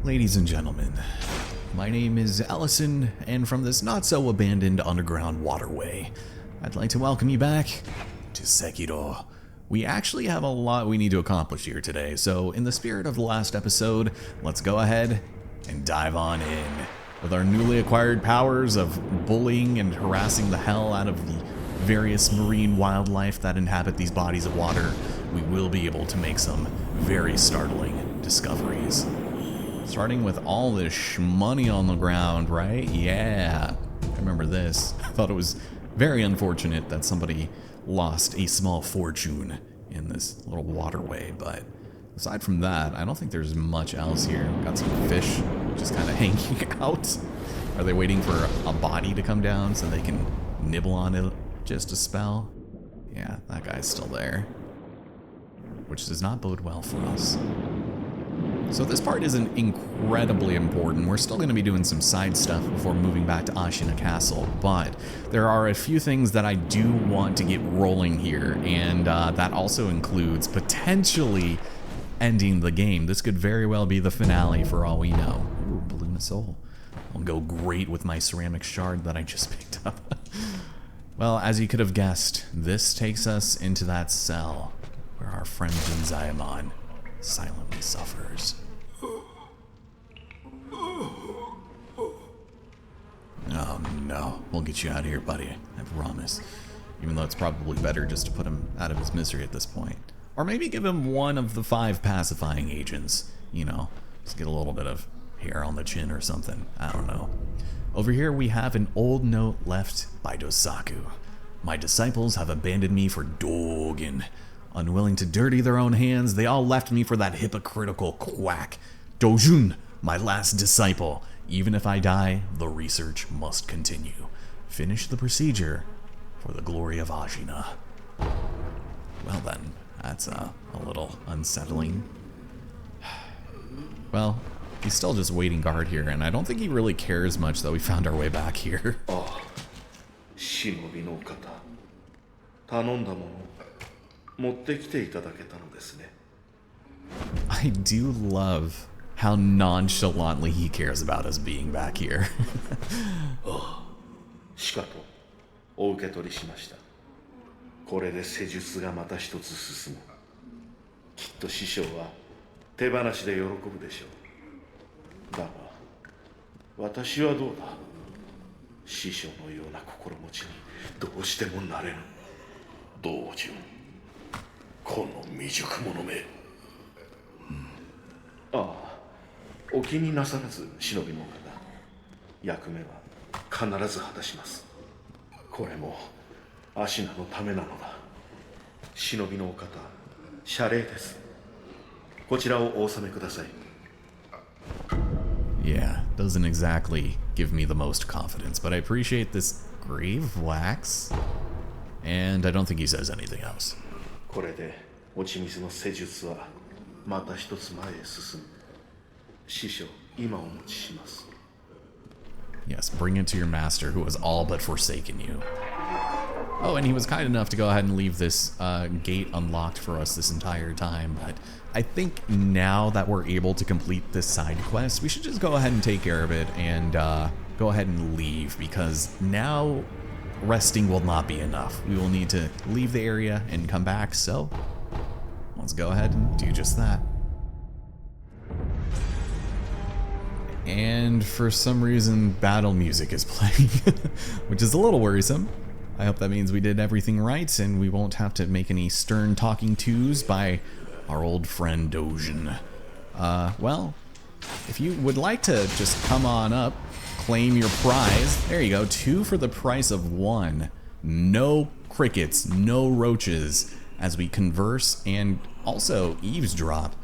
Ladies and gentlemen, my name is Allison, and from this not-so-abandoned underground waterway, I'd like to welcome you back to Sekiro. We actually have a lot we need to accomplish here today, so in the spirit of the last episode, let's go ahead and dive on in. With our newly acquired powers of bullying and harassing the hell out of the various marine wildlife that inhabit these bodies of water, we will be able to make some very startling discoveries. Starting with all this money on the ground, right? Yeah, I remember this. I thought it was very unfortunate that somebody lost a small fortune in this little waterway, but aside from that, I don't think there's much else here. Got some fish just kind of hanging out. Are they waiting for a body to come down so they can nibble on it just a spell? Yeah, that guy's still there, which does not bode well for us. So this part isn't incredibly important. We're still going to be doing some side stuff before moving back to Ashina Castle, but there are a few things that I do want to get rolling here, and that also includes potentially ending the game. This could very well be the finale for all we know. Ooh, Balloon of Soul. Will go great with my ceramic shard that I just picked up. Well, as you could have guessed, this takes us into that cell where our friend Jinzayamon silently suffers. Oh no, we'll get you out of here, buddy, I promise. Even though it's probably better just to put him out of his misery at this point. Or maybe give him one of the 5 pacifying agents, you know, just get a little bit of hair on the chin or something, I don't know. Over here we have an old note left by Dosaku. My disciples have abandoned me for Dogen. Unwilling to dirty their own hands, they all left me for that hypocritical quack. Dojun, my last disciple. Even if I die, the research must continue. Finish the procedure for the glory of Ashina. Well then, that's a little unsettling. Well, he's still just waiting guard here, and I don't think he really cares much that we found our way back here. Oh, Shinobi no kata. 頼んだもの持ってきていただけたのですね。 I do love how nonchalantly he cares about us being back here. しかとお受け取りしました。これで施術がまた一つ進む。きっと師匠は手放しで喜ぶでしょう。だが私はどうだ。師匠のような心持ちにどうしてもなれぬ。道順。この未熟者め。ああ、お気になさらず忍びの方。役目は必ず果たします。これもアシナのためなのだ。忍びのお方、謝礼です。こちらをお納めください。Yeah, doesn't exactly give me the most confidence, but I appreciate this grave wax. And I don't think he says anything else. これで落ち水の施術はまた一つ前へ進む。師匠、今お持ちします。 Yes, bring it to your master who has all but forsaken you. Oh, and he was kind enough to go ahead and leave this gate unlocked for us this entire time, but I think now that we're able to complete this side quest, we should just go ahead and take care of it and go ahead and leave, because now resting will not be enough. We will need to leave the area and come back, so let's go ahead and do just that. And for some reason, battle music is playing, which is a little worrisome. I hope that means we did everything right and we won't have to make any stern talking tos by our old friend Dojin. Well, if you would like to just come on up, claim your prize, there you go, 2 for the price of 1. No crickets, no roaches, as we converse and also eavesdrop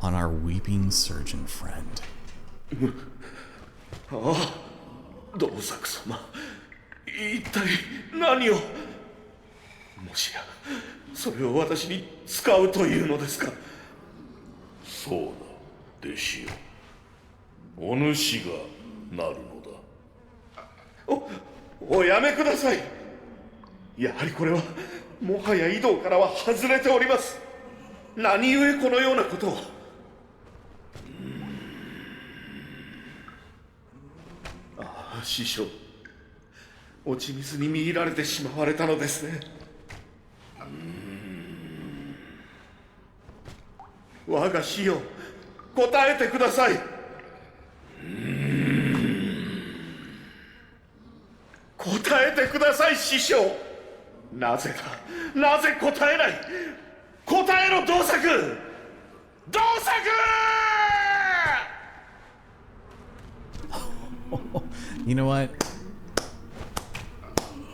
on our weeping surgeon friend. ああ、道作様、一体何を。もしやそれを私に使うというのですか。そうだ、弟子よ。お主がなるのだ。おやめください。やはりこれはもはや井戸からは外れております。何故このようなことを。師匠落ち水に見入られてしまわれたのですね。我が師よ答えてください。答えてください師匠。なぜだなぜ答えない。答えろ同作同作You know what?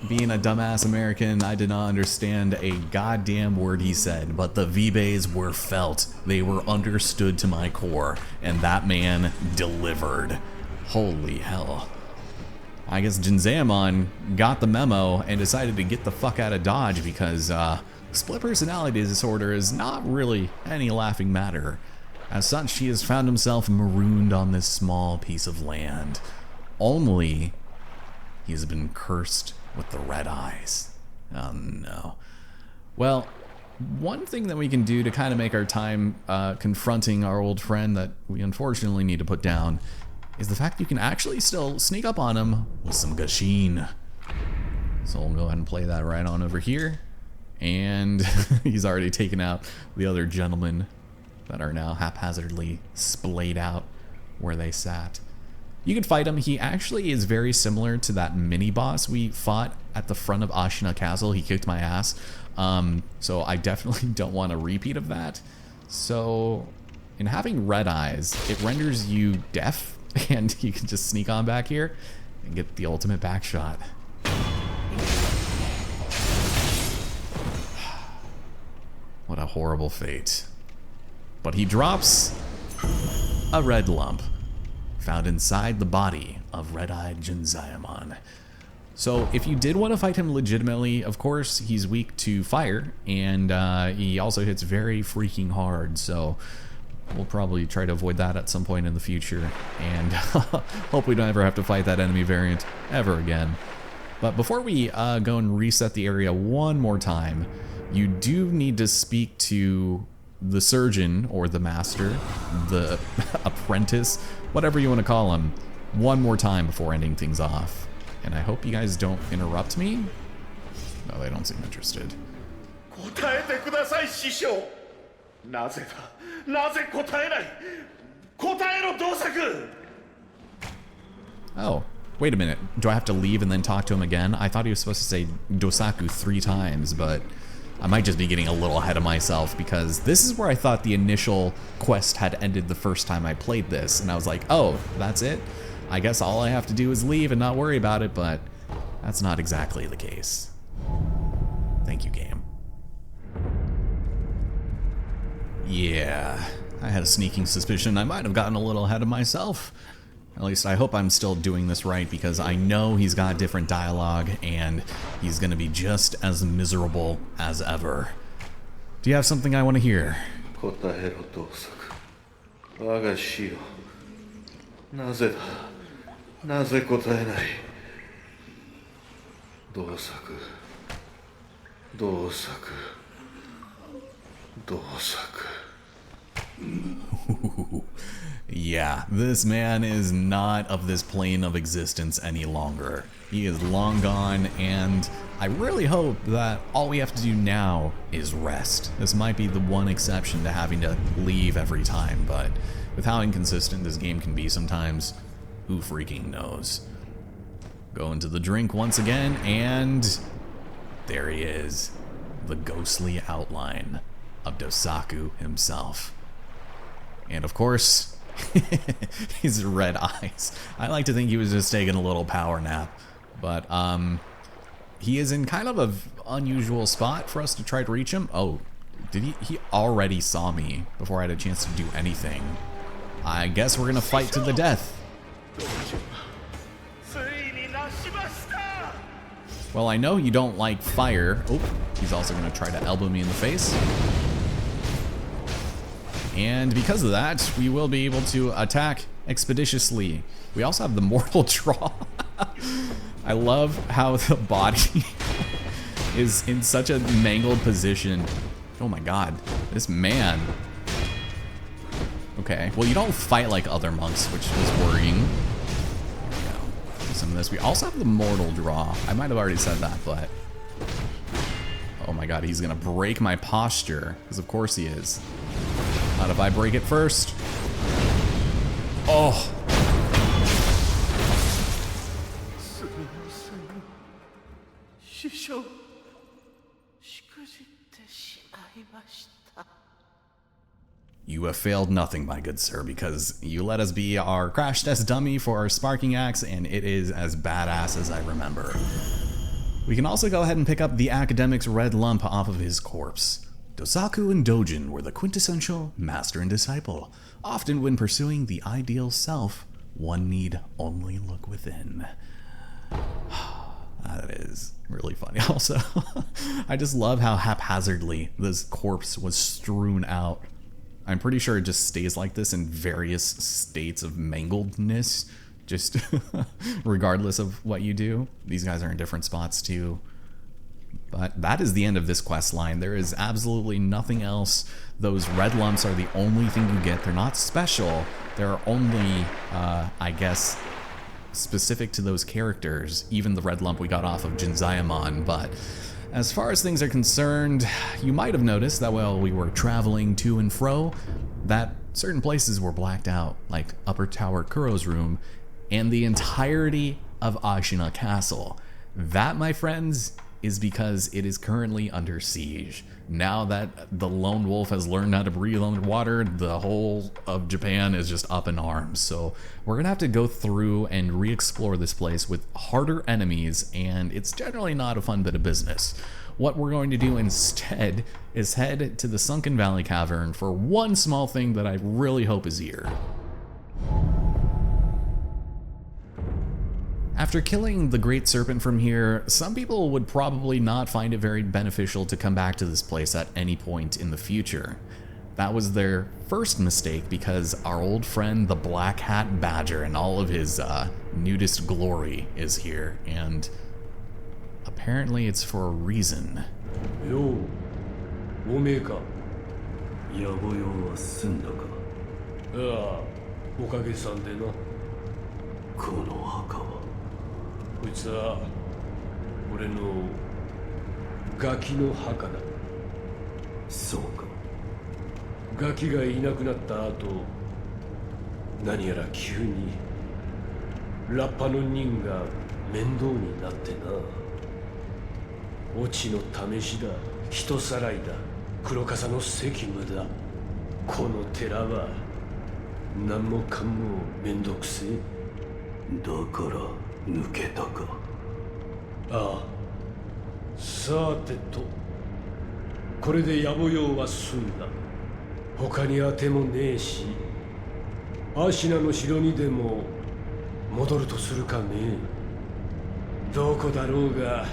Being a dumbass American, I did not understand a goddamn word he said, but the V-Bays were felt. They were understood to my core, and that man delivered. Holy hell. I guess Jinzamon got the memo and decided to get the fuck out of Dodge because split personality disorder is not really any laughing matter. As such, he has found himself marooned on this small piece of land. Only he has been cursed with the red eyes. Oh no. Well, one thing that we can do to kind of make our time confronting our old friend that we unfortunately need to put down is the fact you can actually still sneak up on him with some Gashin. So we'll go ahead and play that right on over here. And he's already taken out the other gentlemen that are now haphazardly splayed out where they sat. You can fight him. He actually is very similar to that mini-boss we fought at the front of Ashina Castle. He kicked my ass. So I definitely don't want a repeat of that. So in having red eyes, it renders you deaf, and you can just sneak on back here and get the ultimate back shot. What a horrible fate. But he drops a red lump found inside the body of Red-Eyed Jinzayamon. So if you did want to fight him legitimately, of course, he's weak to fire, and he also hits very freaking hard, so we'll probably try to avoid that at some point in the future, and hope we don't ever have to fight that enemy variant ever again. But before we go and reset the area one more time, you do need to speak to the surgeon, or the master, the apprentice, whatever you want to call him, one more time before ending things off. And I hope you guys don't interrupt me. No, they don't seem interested. Oh, wait a minute. Do I have to leave and then talk to him again? I thought he was supposed to say Dosaku 3 times, but I might just be getting a little ahead of myself because this is where I thought the initial quest had ended the first time I played this, and I was like, oh, that's it? I guess all I have to do is leave and not worry about it, but that's not exactly the case. Thank you, game. Yeah, I had a sneaking suspicion I might have gotten a little ahead of myself. At least I hope I'm still doing this right, because I know he's got different dialogue and he's gonna be just as miserable as ever. Do you have something I want to hear? Yeah, this man is not of this plane of existence any longer. He is long gone, and I really hope that all we have to do now is rest. This might be the one exception to having to leave every time, but with how inconsistent this game can be sometimes, who freaking knows? Go into the drink once again, and there he is, the ghostly outline of Dosaku himself. And of course, his red eyes. I like to think he was just taking a little power nap, but he is in kind of an unusual spot for us to try to reach him. Oh, did he already saw me before I had a chance to do anything. I guess we're gonna fight to the death. Well, I know you don't like fire. Oh, he's also gonna try to elbow me in the face. And because of that, we will be able to attack expeditiously. We also have the mortal draw. I love how the body is in such a mangled position. Oh my god, this man. Okay, well, you don't fight like other monks, which is worrying. Here we go. Some in this. We also have the mortal draw. I might have already said that, but... Oh my god, he's gonna break my posture. Because of course he is. Not if I break it first. Oh! You have failed nothing, my good sir, because you let us be our crash test dummy for our sparking axe, and it is as badass as I remember. We can also go ahead and pick up the academic's red lump off of his corpse. Dosaku and Dojin were the quintessential master and disciple. Often when pursuing the ideal self, one need only look within. That is really funny. Also, I just love how haphazardly this corpse was strewn out. I'm pretty sure it just stays like this in various states of mangledness, just regardless of what you do. These guys are in different spots too. But that is the end of this quest line. There is absolutely nothing else. Those red lumps are the only thing you get. They're not special. They're only, I guess, specific to those characters. Even the red lump we got off of Jinzayamon. But as far as things are concerned, you might have noticed that while we were traveling to and fro, that certain places were blacked out, like Upper Tower Kuro's room and the entirety of Ashina Castle. That, my friends, is because it is currently under siege. Now that the lone wolf has learned how to breathe underwater, the whole of Japan is just up in arms. So we're gonna have to go through and re-explore this place with harder enemies, and it's generally not a fun bit of business. What we're going to do instead is head to the Sunken Valley Cavern for one small thing that I really hope is here. After killing the Great Serpent from here, some people would probably not find it very beneficial to come back to this place at any point in the future. That was their first mistake because our old friend the Black Hat Badger and all of his nudist glory is here, and apparently it's for a reason. Yo, Omeka. Yaboyo wa sunda ka? Okage-san de na. Kono haka wa? こいつは俺のガキの墓だ。そうか。ガキがいなくなった後、何やら急にラッパの人が面倒になってな。オチの試しだ、人さらいだ、黒笠の責務だ。この寺は何もかんもめんどくせえ。だから抜けたか。ああ。さてと、これで野暮用は済んだ。他に当てもねえし、アシナの城にでも戻るとするかね。どこだろうが、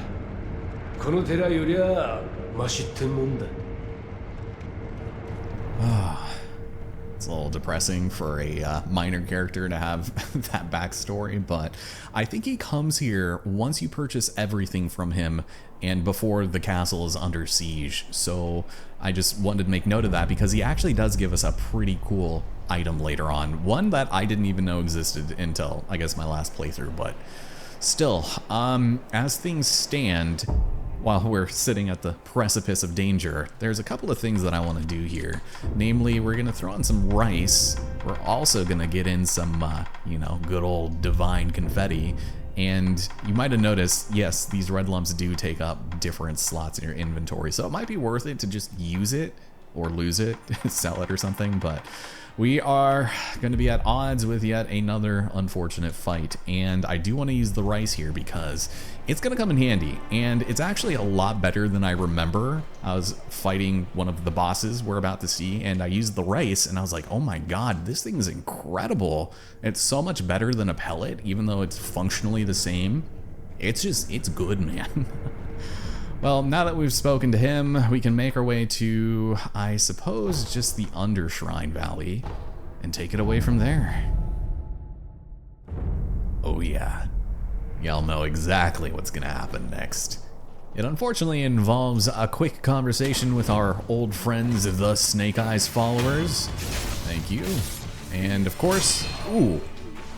この寺よりゃマシってもんだ。It's a little depressing for a minor character to have that backstory, but I think he comes here once you purchase everything from him and before the castle is under siege. So I just wanted to make note of that because he actually does give us a pretty cool item later on. One that I didn't even know existed until, I guess, my last playthrough, but still, as things stand, while we're sitting at the precipice of danger, there's a couple of things that I want to do here. Namely, we're going to throw in some rice. We're also going to get in some, good old divine confetti. And you might have noticed, yes, these red lumps do take up different slots in your inventory. So it might be worth it to just use it or lose it, sell it or something. But we are going to be at odds with yet another unfortunate fight. And I do want to use the rice here because it's going to come in handy, and it's actually a lot better than I remember. I was fighting one of the bosses we're about to see, and I used the rice, and I was like, oh my god, this thing is incredible. It's so much better than a pellet, even though it's functionally the same. It's good, man. Well, now that we've spoken to him, we can make our way to, I suppose, just the Undershrine Valley, and take it away from there. Oh yeah. Y'all know exactly what's gonna happen next. It unfortunately involves a quick conversation with our old friends, the Snake Eyes followers. Thank you. And of course, ooh,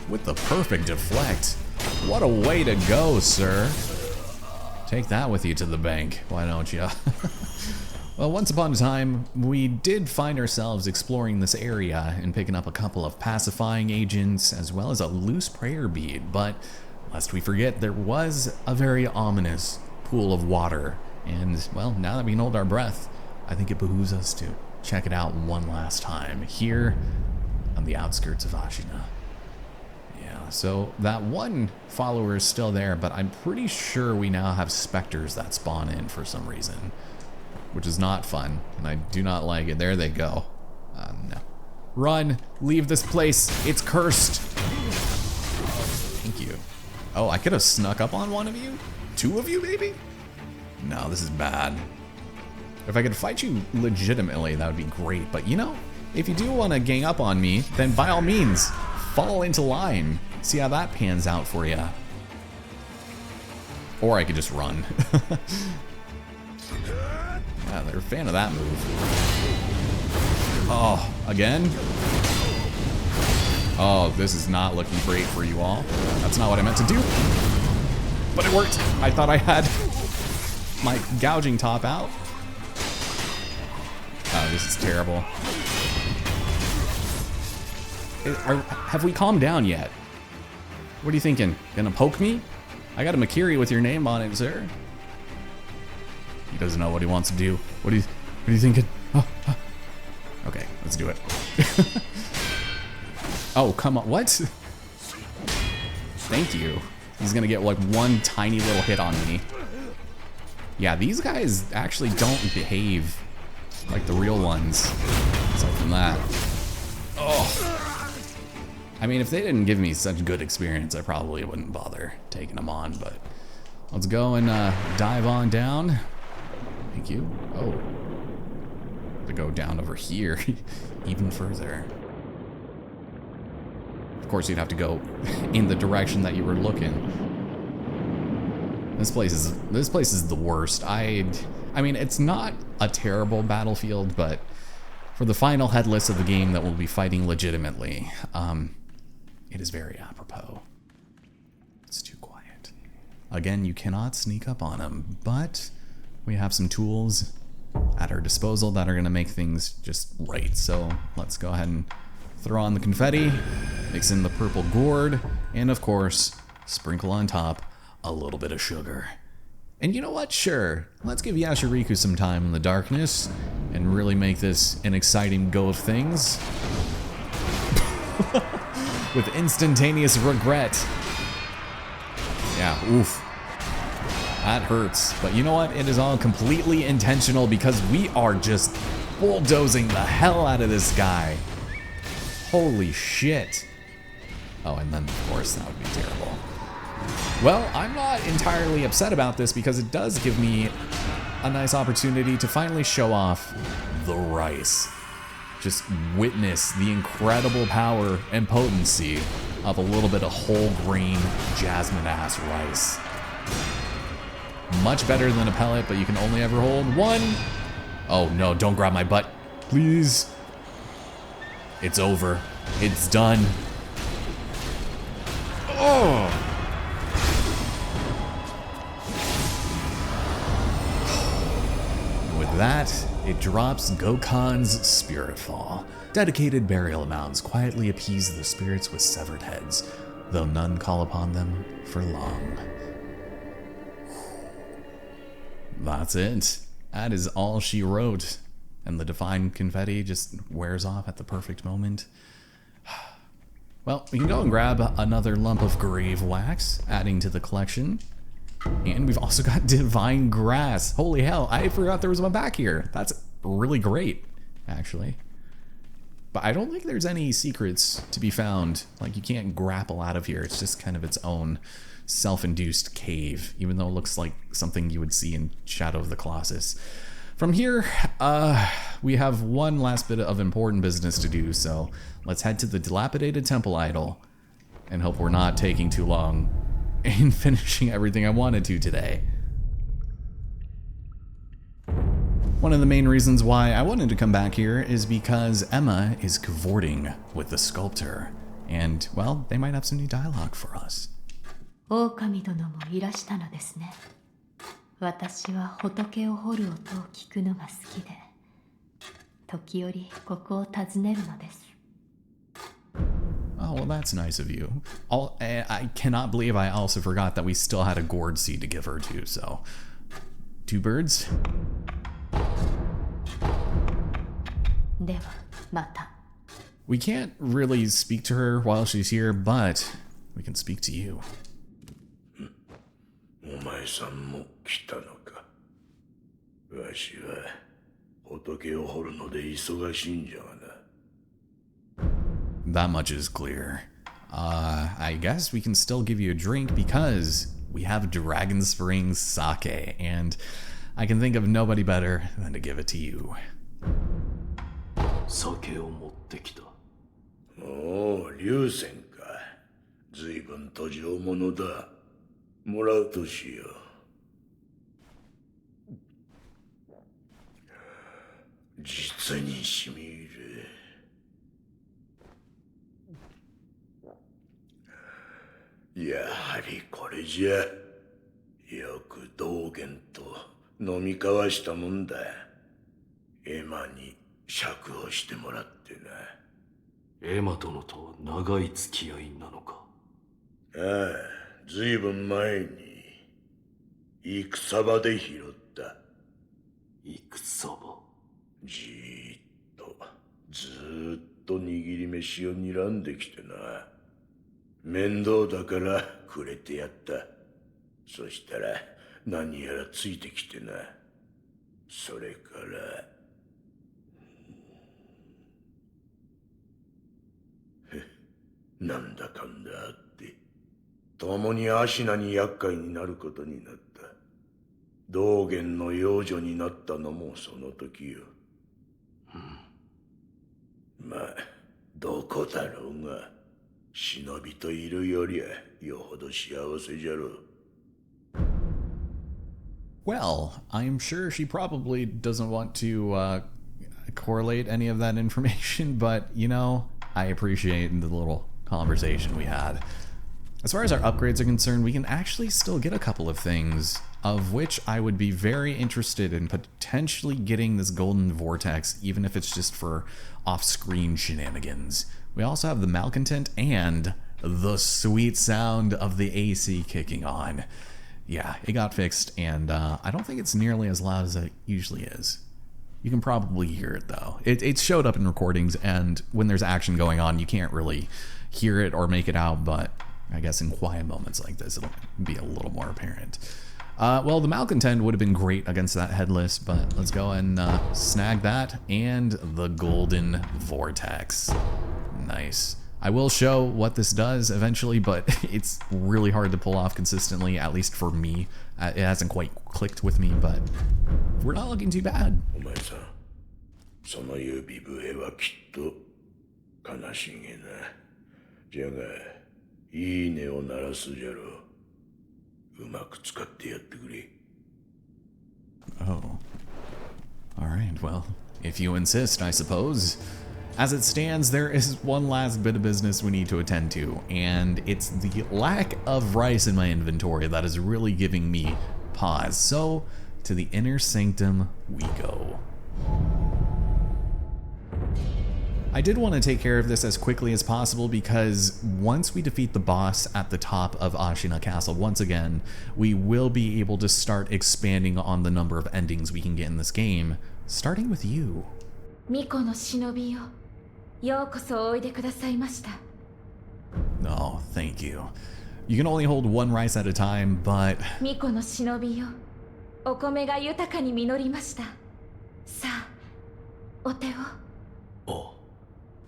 with the perfect deflect, What a way to go, sir. Take that with you to the bank, why don't you? Well, once upon a time, we did find ourselves exploring this area and picking up a couple of pacifying agents as well as a loose prayer bead, but lest we forget, there was a very ominous pool of water, and, well, now that we hold our breath, I think it behooves us to check it out one last time here on the outskirts of Ashina. Yeah, so that one follower is still there, but I'm pretty sure we now have specters that spawn in for some reason, which is not fun, and I do not like it. There they go. No. Run! Leave this place! It's cursed! Thank you. Oh, I could have snuck up on one of you? Two of you, maybe? No, this is bad. If I could fight you legitimately, that would be great, but you know, if you do want to gang up on me, then by all means, fall into line. See how that pans out for you. Or I could just run. Yeah, they're a fan of that move. Oh, again? Oh, this is not looking great for you all. That's not what I meant to do. But it worked. I thought I had my gouging top out. Oh, this is terrible. Have we calmed down yet? What are you thinking? Gonna poke me? I got a Makiri with your name on it, sir. He doesn't know what he wants to do. What are you thinking? Oh. Okay, let's do it. Oh, come on. What? Thank you. He's gonna get like one tiny little hit on me. Yeah, these guys actually don't behave like the real ones. Aside from that. Oh. I mean, if they didn't give me such good experience, I probably wouldn't bother taking them on, but let's go and dive on down. Thank you. Oh. To go down over here even further. Of course, you'd have to go in the direction that you were looking. This place is the worst. I mean, it's not a terrible battlefield, but for the final headless of the game that will be fighting legitimately, it is very apropos. It's too quiet. Again, you cannot sneak up on them, but we have some tools at our disposal that are going to make things just right. So let's go ahead and throw on the confetti, mix in the purple gourd, and of course, sprinkle on top a little bit of sugar. And you know what? Sure, let's give Yashiriku some time in the darkness and really make this an exciting go of things. With instantaneous regret. Yeah, oof. That hurts. But you know what? It is all completely intentional because we are just bulldozing the hell out of this guy. Holy shit. Oh, and then, of course, that would be terrible. Well, I'm not entirely upset about this because it does give me a nice opportunity to finally show off the rice. Just witness the incredible power and potency of a little bit of whole grain jasmine-ass rice. Much better than a pellet, but you can only ever hold one. Oh no, don't grab my butt, please. It's over. It's done. Oh! With that, it drops Gokhan's Spirit Fall. Dedicated burial mounds quietly appease the spirits with severed heads, though none call upon them for long. That's it. That is all she wrote. And the divine confetti just wears off at the perfect moment. Well, we can go and grab another lump of grave wax, adding to the collection. And we've also got divine grass. Holy hell, I forgot there was one back here. That's really great, actually. But I don't think there's any secrets to be found. Like, you can't grapple out of here. It's just kind of its own self-induced cave, even though it looks like something you would see in Shadow of the Colossus. From here, we have one last bit of important business to do, so let's head to the dilapidated temple idol and hope we're not taking too long in finishing everything I wanted to today. One of the main reasons why I wanted to come back here is because Emma is cavorting with the sculptor, and, well, they might have some new dialogue for us. 狼殿もいらしたのですね。私は仏を掘る音を聞くのが好きで、時折ここを訪ねるのです。 Oh, well, that's nice of you. I cannot believe I also forgot that we still had a gourd seed to give her too, so... 2 birds? ではまた。 We can't really speak to her while she's here, but we can speak to you. お前さんも来たのか。わしは仏を掘るので忙しいんじゃがな。 That much is clear. I guess we can still give you a drink because we have Dragon Springs sake, and I can think of nobody better than to give it to you. 酒を持ってきた。おお、龍泉か。随分と上物だ。もらうとしよう。実にしみる。やはりこれじゃ。よく道元と飲み交わしたもんだ。エマに釈放してもらってな。エマ殿と長い付き合いなのか。ああ、ずいぶん前に戦場で拾った。戦場。じーっとずーっと握り飯を睨んできてな。面倒だからくれてやった。そしたら何やらついてきてな。それからなんだかんだあって共にアシナに厄介になることになった。道元の養女になったのもその時よ。まあどこだろうが忍びといるよりはよほど幸せじゃろう。 Well, I'm sure she probably doesn't want to correlate any of that information, but, you know, I appreciate the little conversation we had. As far as our upgrades are concerned, we can actually still get a couple of things, of which I would be very interested in potentially getting this golden vortex, even if it's just for off-screen shenanigans. We also have the malcontent and the sweet sound of the AC kicking on. Yeah, it got fixed, and I don't think it's nearly as loud as it usually is. You can probably hear it, though. It showed up in recordings, and when there's action going on, you can't really hear it or make it out, but I guess in quiet moments like this, it'll be a little more apparent. Well, the malcontent would have been great against that headless, but let's go and snag that, and the golden vortex. Nice. I will show what this does eventually, but it's really hard to pull off consistently, at least for me. It hasn't quite clicked with me, but we're not looking too bad. お前さん、その指笛はきっと悲しげな。じゃが、いい音を鳴らすじゃろう。うまく使ってやってくれ。Oh. Alright, well, if you insist, I suppose. As it stands, there is one last bit of business we need to attend to, and it's the lack of rice in my inventory that is really giving me pause. So, to the inner sanctum we go. I did want to take care of this as quickly as possible because once we defeat the boss at the top of Ashina Castle once again, we will be able to start expanding on the number of endings we can get in this game, starting with you. 巫女の忍びよ、ようこそおいでくださいました。 Oh, thank you. You can only hold one rice at a time, but... 巫女の忍びよ、お米が豊かに実りました。さあ、お手を。おう。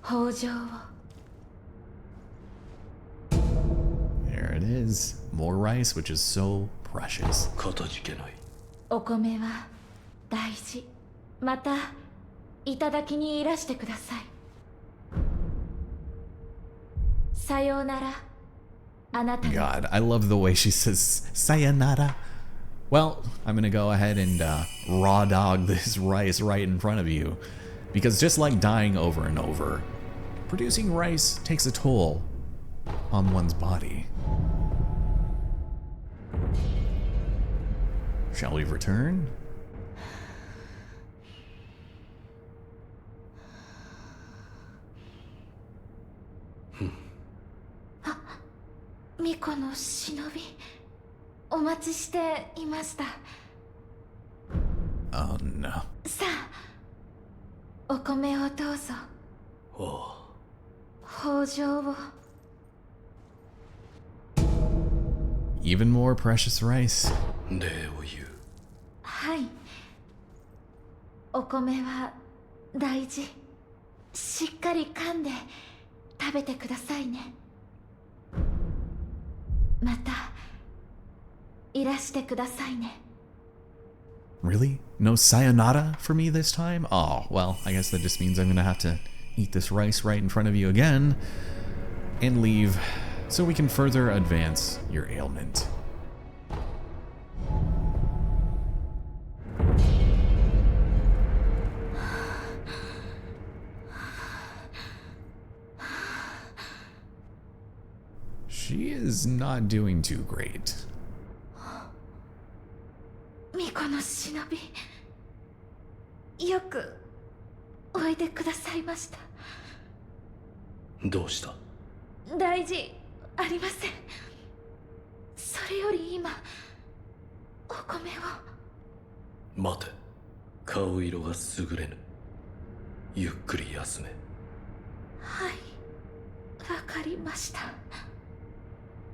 豊穣を。 There it is. More rice, which is so precious. かたじけない。お米は大事。また、いただきにいらしてください。さようなら、あなたの。 God, I love the way she says sayonara. Well, I'm gonna go ahead and raw dog this rice right in front of you. Because just like dying over and over, producing rice takes a toll on one's body. Shall we return? Miko no shinobi. お待ちしていました。 Oh no. さあ、お米をどうぞ。あ豊穣を。 Even more precious rice. あ、礼を言う。はい。お米は大事。しっかり噛んで食べてくださいね。またいらしてくださいね。 Really? No sayonara for me this time? Oh, well, I guess that just means I'm gonna have to eat this rice right in front of you again and leave so we can further advance your ailment. She is not doing too great. 巫女の忍び、よくおいでくださいました。どうした？大事ありません。それより今お米を。待て、顔色が優れぬ。ゆっくり休め。はい、わかりました。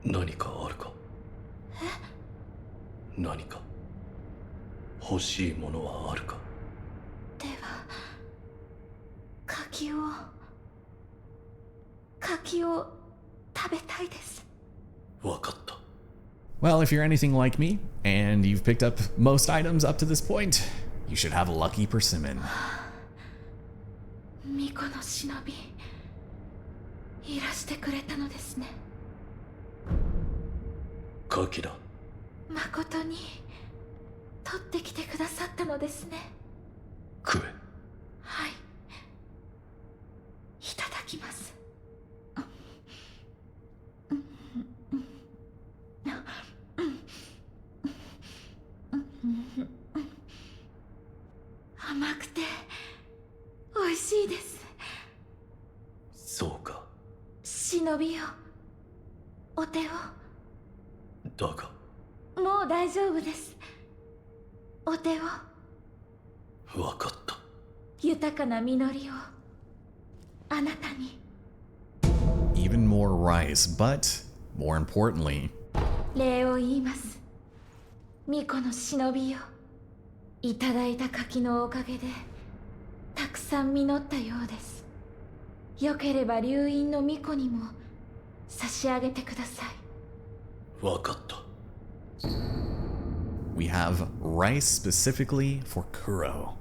何かあるか？何か欲しいものはあるか？では、柿を食べたいです。わかった。 Well, if you're anything like me, and you've picked up most items up to this point, you should have a lucky persimmon. 巫女の忍び、いらしてくれたのですね。カキだ。誠に取ってきてくださったのですね。食え。はい、いただきます。甘くて美味しいです。そうか。忍びよ、お手を。だがもう大丈夫です。お手を。わかった。豊かな実りをあなたに。 Even more rice, but more importantly, 礼を言います。巫女の忍びよ、いただいた柿のおかげでたくさん実ったようです。よければ流院の巫女にも差し上げてください。わかった。 we have rice specifically for Kuro.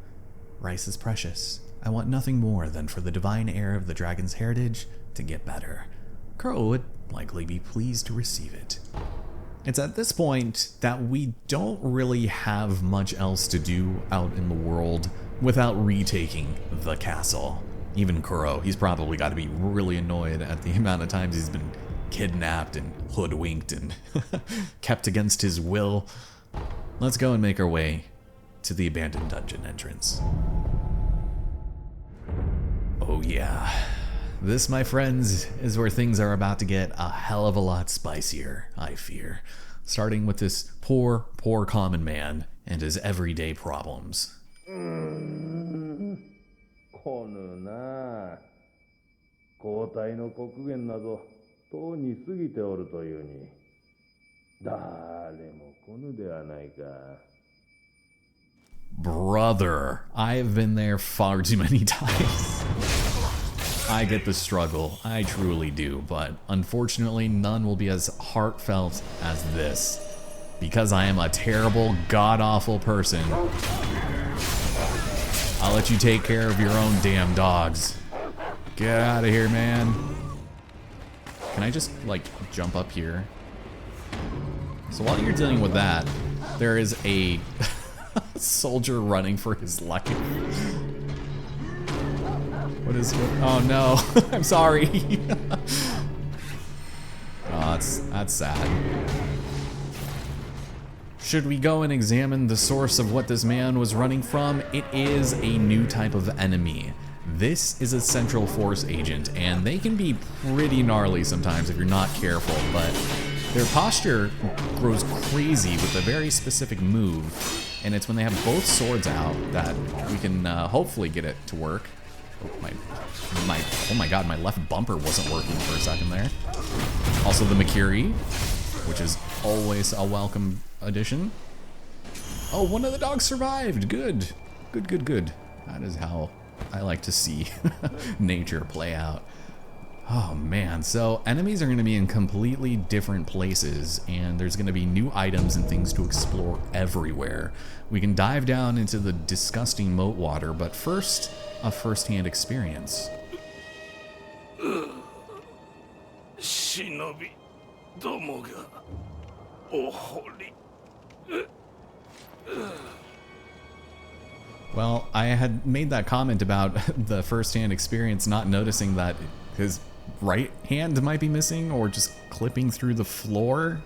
Rice is precious. I want nothing more than for the divine heir of the dragon's heritage to get better. Kuro would likely be pleased to receive it. It's at this point that we don't really have much else to do out in the world without retaking the castle. Even Kuro, he's probably got to be really annoyed at the amount of times he's been kidnapped and hoodwinked and kept against his will. Let's go and make our way to the abandoned dungeon entrance. Oh yeah. This, my friends, is where things are about to get a hell of a lot spicier, I fear. Starting with this poor, poor common man and his everyday problems. こぬな。交代の刻限などとうに過ぎておるというに、誰も来ぬではないか。 Brother, I've been there far too many times. I get the struggle, I truly do, but unfortunately none will be as heartfelt as this. Because I am a terrible, god-awful person, I'll let you take care of your own damn dogs. Get out of here, man. Can I just, like, jump up here? So while you're dealing with that, there is a soldier running for his life. What is it? Oh no, I'm sorry. Oh, that's sad. should we go and examine the source of what this man was running from? It is a new type of enemy. This is a Central Force agent, and they can be pretty gnarly sometimes if you're not careful, but their posture grows crazy with a very specific move, and it's when they have both swords out that we can hopefully get it to work. Oh my god, my left bumper wasn't working for a second there. Also the Makiri, which is always a welcome addition. Oh, one of the dogs survived. Good. Good. That is how I like to see nature play out. Oh man, so enemies are going to be in completely different places, and there's going to be new items and things to explore everywhere. We can dive down into the disgusting moat water, but first, a first-hand experience. 忍びどもがお堀 Well, I had made that comment about the first-hand experience, not noticing that his right hand might be missing or just clipping through the floor.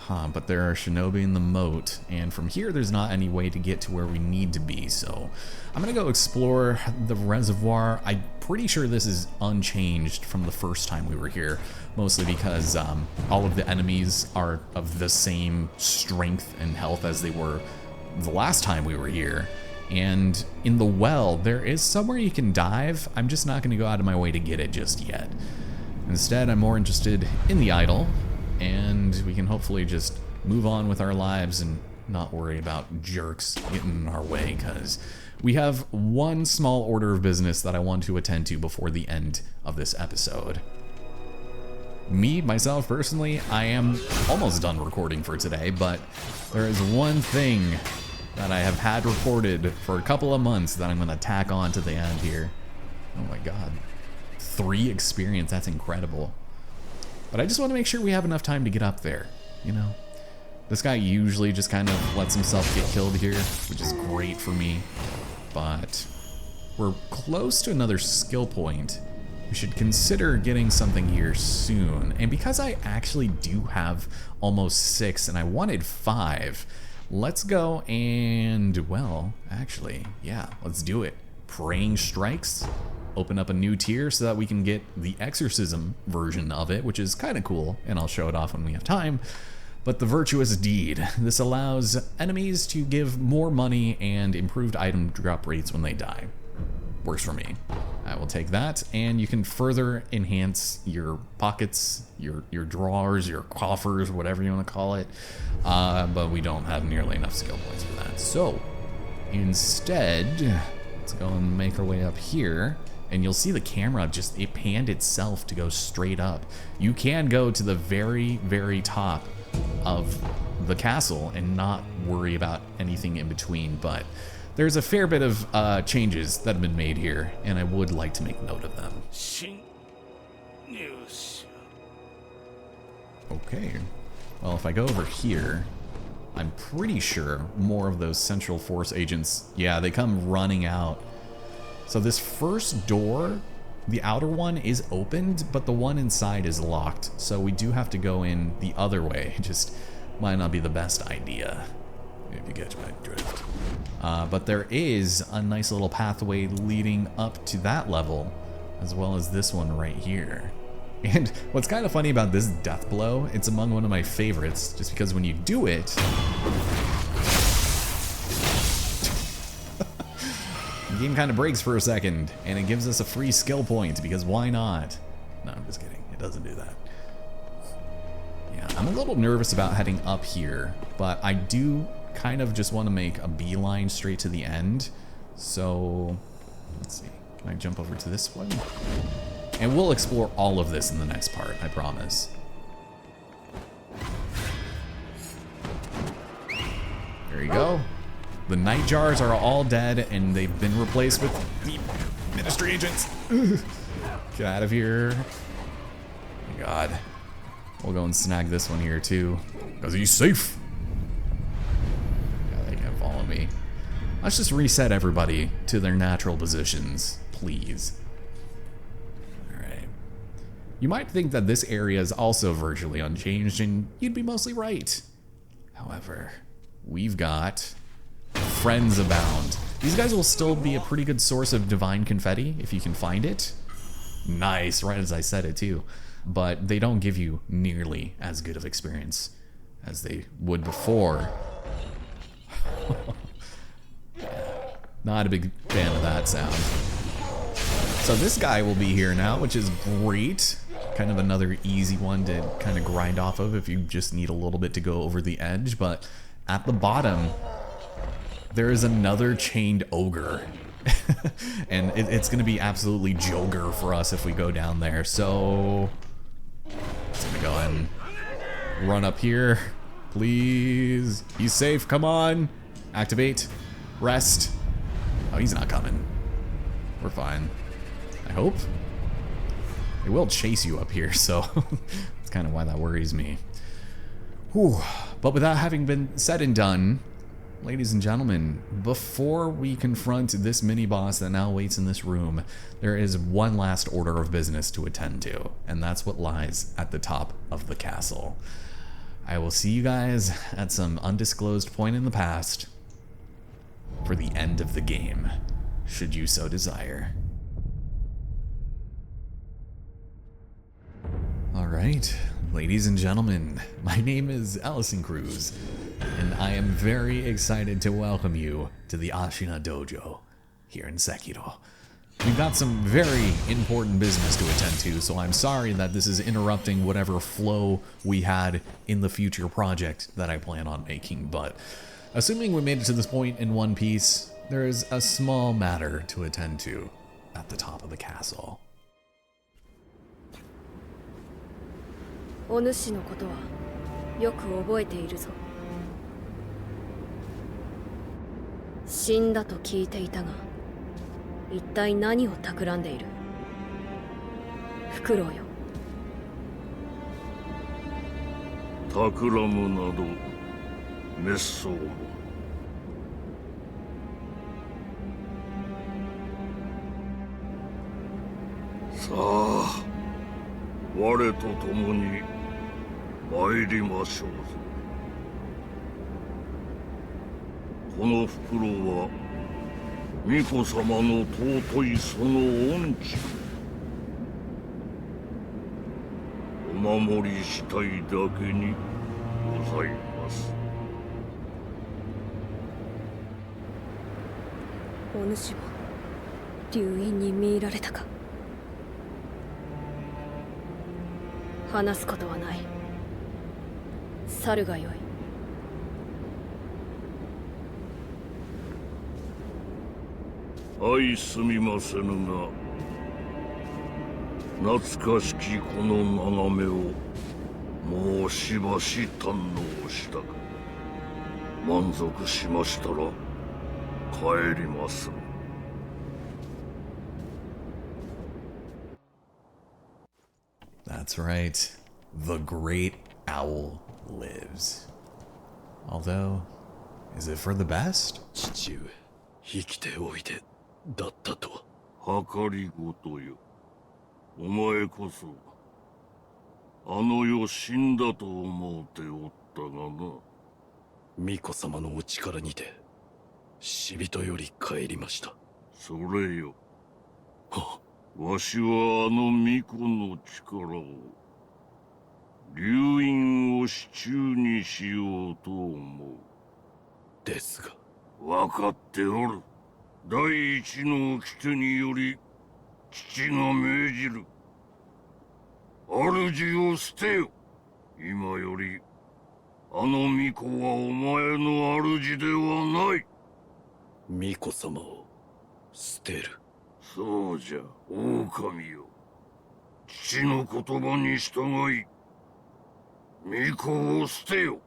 But there are shinobi in the moat, and from here there's not any way to get to where we need to be, so I'm gonna go explore the reservoir. I'm pretty sure this is unchanged from the first time we were here, mostly because all of the enemies are of the same strength and health as they were the last time we were here. And in the well, there is somewhere you can dive. I'm just not gonna go out of my way to get it just yet. Instead, I'm more interested in the idol, and we can hopefully just move on with our lives and not worry about jerks getting in our way, because we have one small order of business that I want to attend to before the end of this episode. Myself personally, I am almost done recording for today, but there is one thing that I have had recorded for a couple of months that I'm going to tack on to the end here. Oh my god. 3 experience, that's incredible. But I just want to make sure we have enough time to get up there, you know? This guy usually just kind of lets himself get killed here, which is great for me. But we're close to another skill point. We should consider getting something here soon. And because I actually do have almost 6 and I wanted 5, let's go and, well, actually, yeah, let's do it. Praying Strikes. Open up a new tier so that we can get the exorcism version of it, which is kind of cool, and I'll show it off when we have time. But the Virtuous Deed. This allows enemies to give more money and improved item drop rates when they die. Works for me. I will take that, and you can further enhance your pockets, your drawers, your coffers, whatever you want to call it. But we don't have nearly enough skill points for that. So, instead, let's go and make our way up here. And you'll see the camera it panned itself to go straight up. You can go to the very, very top of the castle and not worry about anything in between, but there's a fair bit of changes that have been made here, and I would like to make note of them. Okay, well, if I go over here, I'm pretty sure more of those Central Force agents, yeah, they come running out. So this first door, the outer one is opened, but the one inside is locked. So we do have to go in the other way. It just might not be the best idea, if you get my drift. But there is a nice little pathway leading up to that level, as well as this one right here. And what's kind of funny about this death blow, it's among one of my favorites, just because when you do it, the game kind of breaks for a second, and it gives us a free skill point, because why not? No, I'm just kidding. It doesn't do that. Yeah, I'm a little nervous about heading up here, but I do kind of just want to make a beeline straight to the end. So, let's see. Can I jump over to this one? And we'll explore all of this in the next part, I promise. There you go. The night jars are all dead, and they've been replaced with the ministry agents. Get out of here. Oh my god. We'll go and snag this one here too, because he's safe. Yeah, they can't follow me. Let's just reset everybody to their natural positions, please. Alright. You might think that this area is also virtually unchanged, and you'd be mostly right. However, we've got friends abound. These guys will still be a pretty good source of divine confetti if you can find it. Nice, right as I said it too. But they don't give you nearly as good of experience as they would before. Not a big fan of that sound. So this guy will be here now, which is great. Kind of another easy one to kind of grind off of if you just need a little bit to go over the edge. But at the bottom, there is another chained ogre. And it's going to be absolutely jogger for us if we go down there. So it's going to go ahead and run up here. Please. He's safe. Come on. Activate. Rest. Oh, he's not coming. We're fine. I hope. It will chase you up here, so that's kind of why that worries me. Whew. But with that having been said and done, ladies and gentlemen, before we confront this mini-boss that now waits in this room, there is one last order of business to attend to, and that's what lies at the top of the castle. I will see you guys at some undisclosed point in the past for the end of the game, should you so desire. Alright, ladies and gentlemen, my name is Allison Cruz, and I am very excited to welcome you to the Ashina Dojo here in Sekiro. We've got some very important business to attend to, so I'm sorry that this is interrupting whatever flow we had in the future project that I plan on making, but assuming we made it to this point in one piece, there is a small matter to attend to at the top of the castle. お主のことはよく覚えているぞ。死んだと聞いていたが、一体何を企んでいる？フクロウよ。企むなど滅相も。さあ、我と共に参りましょうぞ。この袋は巫女様の尊いその恩知お守りしたいだけにございます。お主は流因に見入られたか。話すことはない。去るがよい。相すみませぬが、懐かしきこの眺めをもうしばし堪能したか。満足しましたら帰ります。That's right. The Great Owl lives. Although, is it for the best? 父上、生きておいでだったとは。計りごとよ。お前こそあの世死んだと思うておったがな。巫女様のお力にて死人より帰りました。それよ。わしはあの巫女の力を流因を手中にしようと思う。ですが、分かっておる。第一の掟により父が命じる。主を捨てよ。今よりあの巫女はお前の主ではない。巫女様を捨てる。そうじゃ、狼よ。父の言葉に従い、巫女を捨てよ。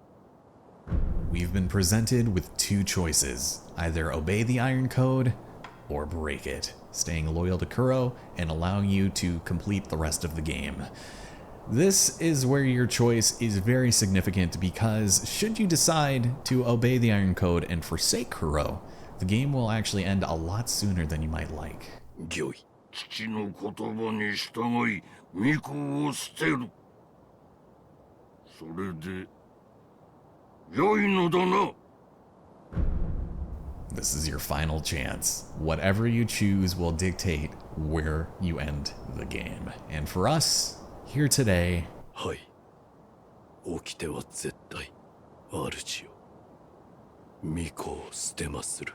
We've been presented with two choices. Either obey the Iron Code, or break it, staying loyal to Kuro and allowing you to complete the rest of the game. This is where your choice is very significant because should you decide to obey the Iron Code and forsake Kuro, the game will actually end a lot sooner than you might like. 御意。父の言葉に従い、巫女を捨てる。それで、良いのだな。 This is your final chance. Whatever you choose will dictate where you end the game. And for us, here today... はい。起きては絶対、主よ。巫女を捨てまする。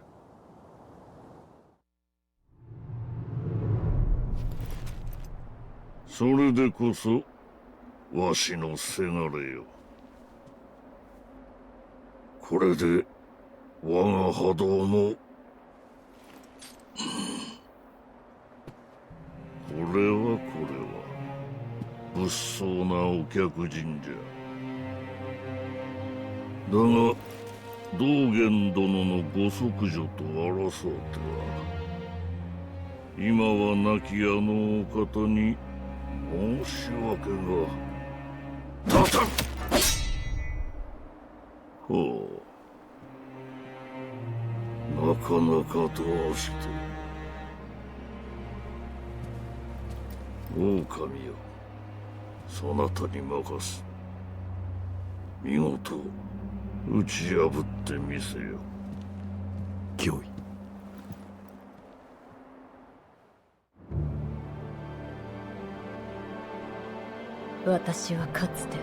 それでこそ、わしのせがれよ。これで、我が波動も、これは物騒なお客人じゃ。だが道元殿のご息女と争うては、今は亡きあのお方に申し訳が立たん。ほう、なかなかとはして。狼よ、そなたに任す。見事打ち破ってみせよ。御意。私はかつて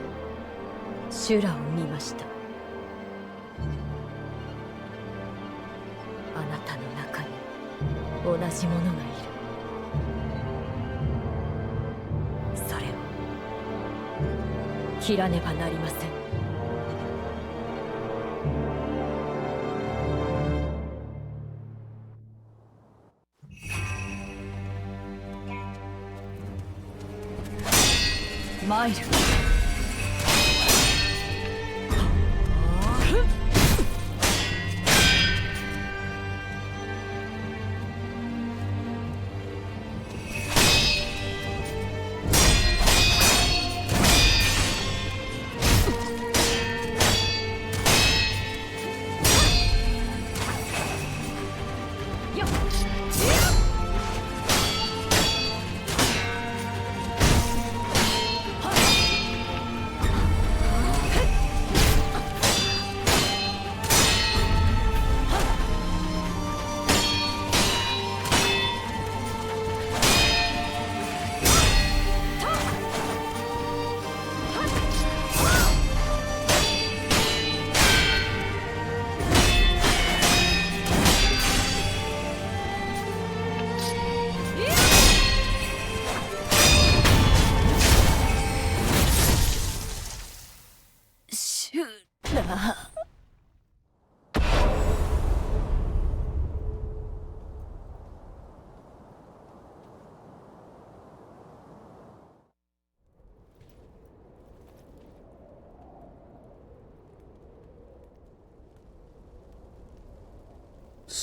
シュラを見ました。あなたの中に同じものがいる。それを切らねばなりません。参る。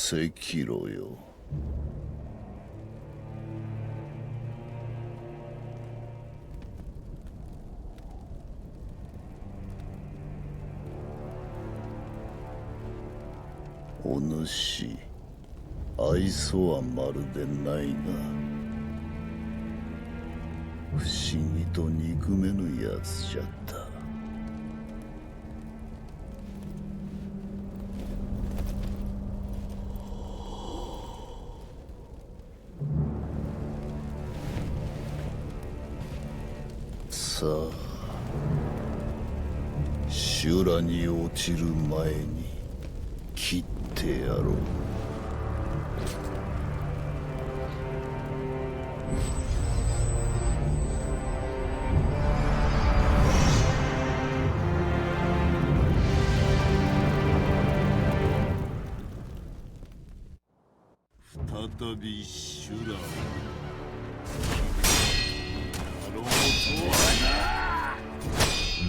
赤炉よ。お主、愛想はまるでないが、不思議と憎めぬやつじゃった。さあ、修羅に落ちる前に切ってやろう。再び修羅をやろうとはな。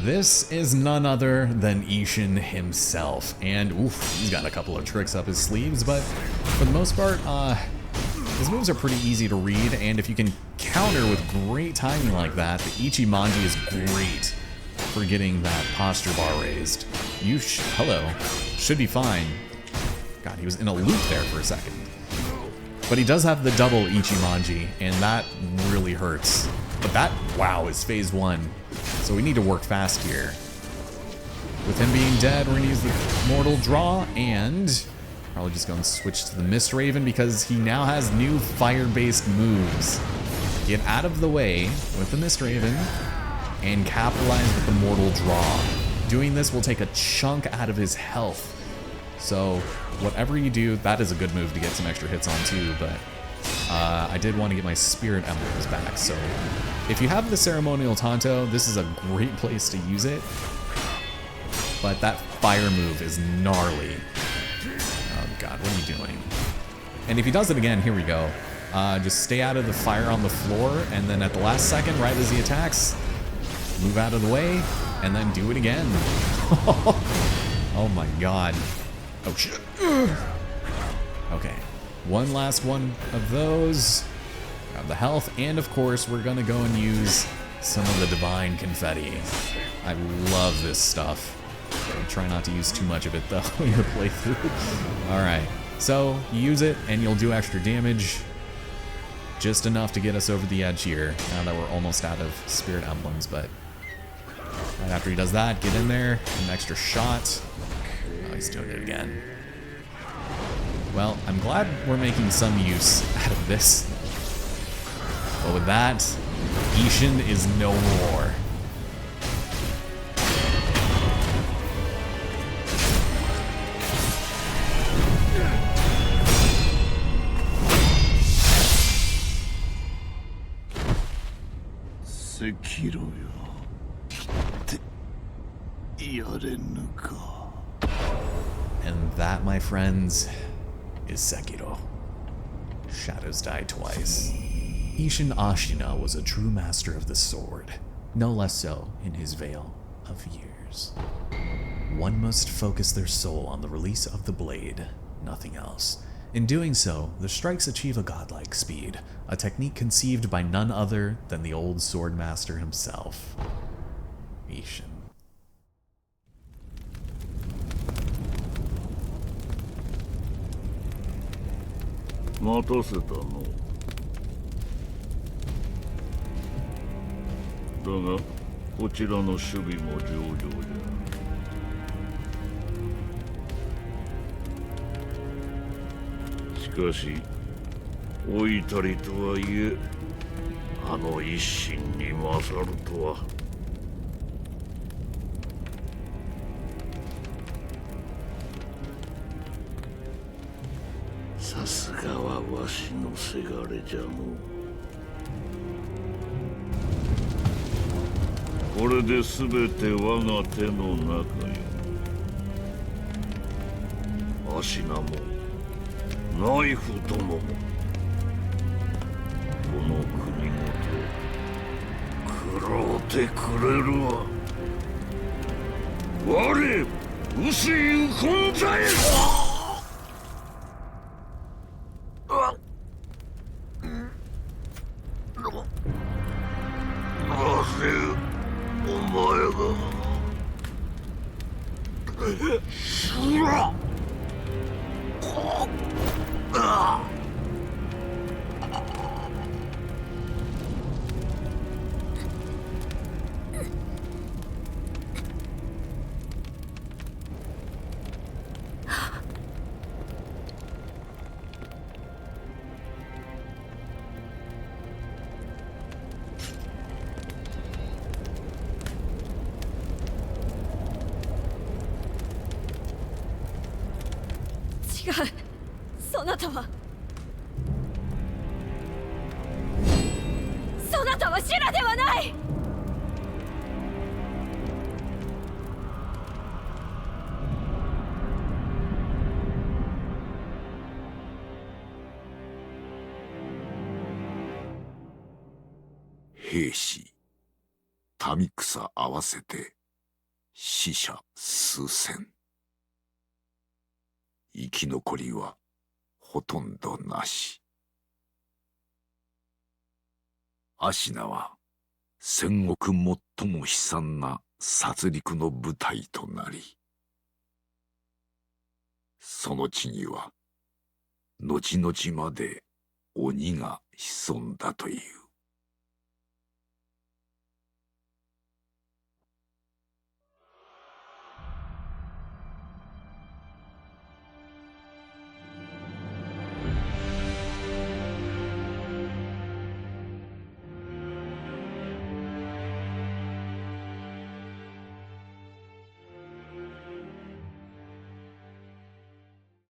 This is none other than Ishin himself, and oof, he's got a couple of tricks up his sleeves, but for the most part, his moves are pretty easy to read, and if you can counter with great timing like that, the Ichimonji is great for getting that posture bar raised. You should be fine. God, he was in a loop there for a second. But he does have the double Ichimonji, and that really hurts. But that, wow, is phase 1. So we need to work fast here. with him being dead, we're gonna use the Mortal Draw and probably just go and switch to the Mist Raven because he now has new fire-based moves. Get out of the way with the Mist Raven and capitalize with the Mortal Draw. Doing this will take a chunk out of his health. So whatever you do, that is a good move to get some extra hits on too, but I did want to get my Spirit Emblems back. So if you have the Ceremonial Tanto, this is a great place to use it. But that fire move is gnarly. Oh god, what are you doing? And if he does it again, here we go. Just stay out of the fire on the floor, and then at the last second, right as he attacks, move out of the way, and then do it again. Oh my god. Oh shit. Okay. One last one of those. Grab the health, and of course, we're gonna go and use some of the Divine Confetti. I love this stuff. Try not to use too much of it though in your playthrough. Alright. So, you use it, and you'll do extra damage. Just enough to get us over the edge here, now that we're almost out of Spirit Emblems, but right after he does that, get in there, an extra shot. Oh, he's doing it again. Well, I'm glad we're making some use out of this. But with that, Ishin is no more. Sekiro よ。ってやれぬか。And that, my friends, is Sekiro. Shadows die twice. Ishin Ashina was a true master of the sword, no less so in his veil of years. One must focus their soul on the release of the blade, nothing else. In doing so, the strikes achieve a godlike speed, a technique conceived by none other than the old sword master himself, Ishin. 待たせたの。だがこちらの守備も上々じゃ。しかし老いたりとはいえ、あの一心に勝るとは。さすがはわしのせがれじゃのう。これで全て我が手の中よ。足名もナイフどももこの国ごと食ろうてくれるわ。我薄い本在。Shura!兵士、民草合わせて死者数千。生き残りはほとんどなし。アシナは戦国最も悲惨な殺戮の舞台となり、その地には後々まで鬼が潜んだという。